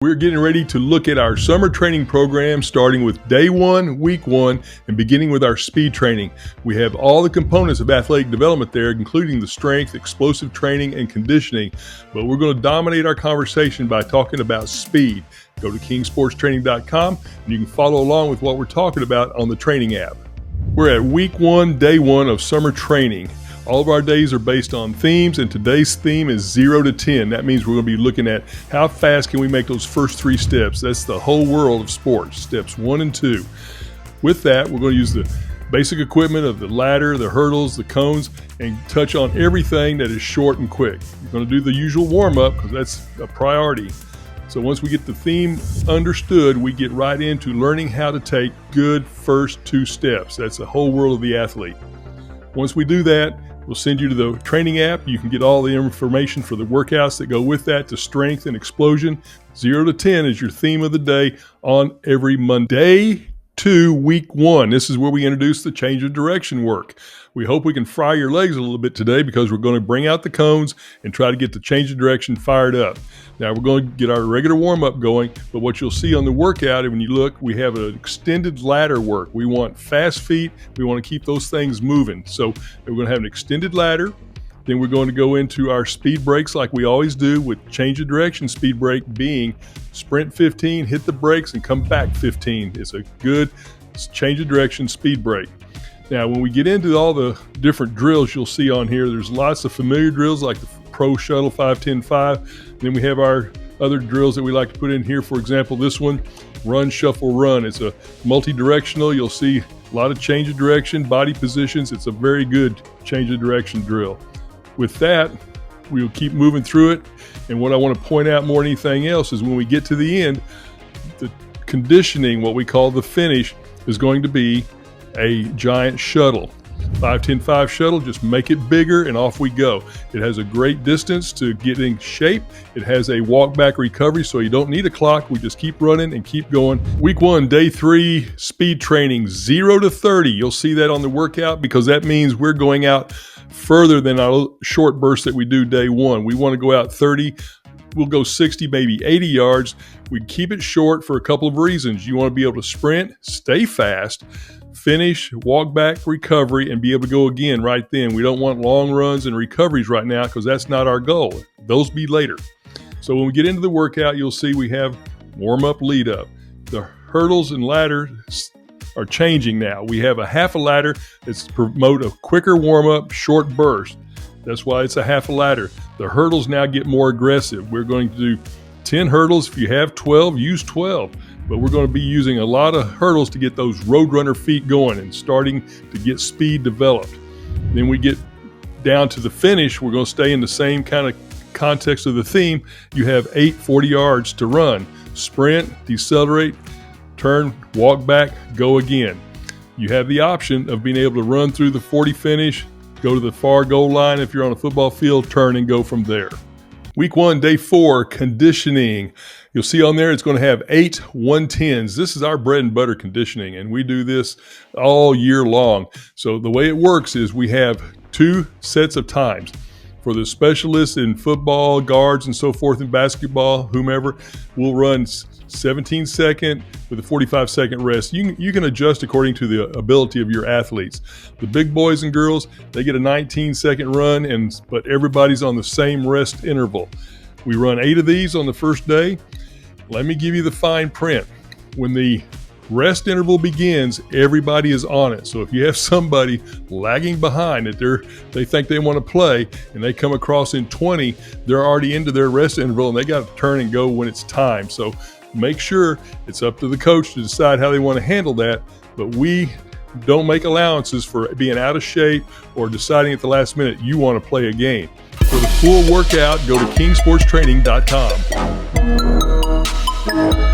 We're getting ready to look at our summer training program, starting with day one, week one, and beginning with our speed training. We have all the components of athletic development there, including the strength, explosive training, and conditioning. But we're going to dominate our conversation by talking about speed. Go to kingsportstraining.com and you can follow along with what we're talking about on the training app. We're at week one, day one of summer training. All of our days are based on themes, and today's theme is 0 to 10. That means we're going to be looking at how fast can we make those first 3 steps. That's the whole world of sports, steps 1 and 2. With that, we're going to use the basic equipment of the ladder, the hurdles, the cones, and touch on everything that is short and quick. We're going to do the usual warm-up because that's a priority. So once we get the theme understood, we get right into learning how to take good first 2 steps. That's the whole world of the athlete. Once we do that, we'll send you to the training app. You can get all the information for the workouts that go with that to strength and explosion. 0 to 10 is your theme of the day on every Monday to week 1. This is where we introduce the change of direction work. We hope we can fry your legs a little bit today because we're going to bring out the cones and try to get the change of direction fired up. Now we're going to get our regular warm-up going, but what you'll see on the workout, and when you look, we have an extended ladder work. We want fast feet. We want to keep those things moving. So we're going to have an extended ladder. Then we're going to go into our speed breaks like we always do, with change of direction speed break being sprint 15, hit the brakes, and come back 15. It's a good change of direction speed break. Now, when we get into all the different drills you'll see on here, there's lots of familiar drills like the Pro Shuttle 5-10-5. Then we have our other drills that we like to put in here. For example, this one, Run, Shuffle, Run. It's a multi-directional. You'll see a lot of change of direction, body positions. It's a very good change of direction drill. With that, we'll keep moving through it. And what I want to point out more than anything else is when we get to the end, the conditioning, what we call the finish, is going to be a giant shuttle. 5-10-5 shuttle, just make it bigger and off we go. It has a great distance to get in shape. It has a walk back recovery, so you don't need a clock. We just keep running and keep going. Week 1, day 3, speed training, 0 to 30. You'll see that on the workout because that means we're going out further than our short bursts that we do day 1. We want to go out 30. We'll go 60, maybe 80 yards. We keep it short for a couple of reasons. You want to be able to sprint, stay fast, finish, walk back, recovery, and be able to go again right then. We don't want long runs and recoveries right now because that's not our goal. Those be later. So when we get into the workout, you'll see we have warm-up, lead-up. The hurdles and ladder are changing now. We have a half a ladder that's to promote a quicker warm-up, short burst. That's why it's a half a ladder. The hurdles now get more aggressive. We're going to do 10 hurdles. If you have 12, use 12. But we're going to be using a lot of hurdles to get those Roadrunner feet going and starting to get speed developed. Then we get down to the finish. We're going to stay in the same kind of context of the theme. You have 8 40 yards to run. Sprint, decelerate, turn, walk back, go again. You have the option of being able to run through the 40 finish, go to the far goal line if you're on a football field, turn and go from there. Week 1, day 4, conditioning. You'll see on there it's going to have 8 110s. This is our bread and butter conditioning, and we do this all year long. So the way it works is we have 2 sets of times. For the specialists in football, guards, and so forth in basketball, whomever, we'll run 17-second with a 45-second rest. You can adjust according to the ability of your athletes. The big boys and girls, they get a 19-second run, but everybody's on the same rest interval. We run 8 of these on the first day. Let me give you the fine print. When the rest interval begins, everybody is on it. So if you have somebody lagging behind that they think they want to play and they come across in 20, they're already into their rest interval and they got to turn and go when it's time. So make sure it's up to the coach to decide how they want to handle that. But we don't make allowances for being out of shape or deciding at the last minute you want to play a game. For the full workout, go to kingsportstraining.com.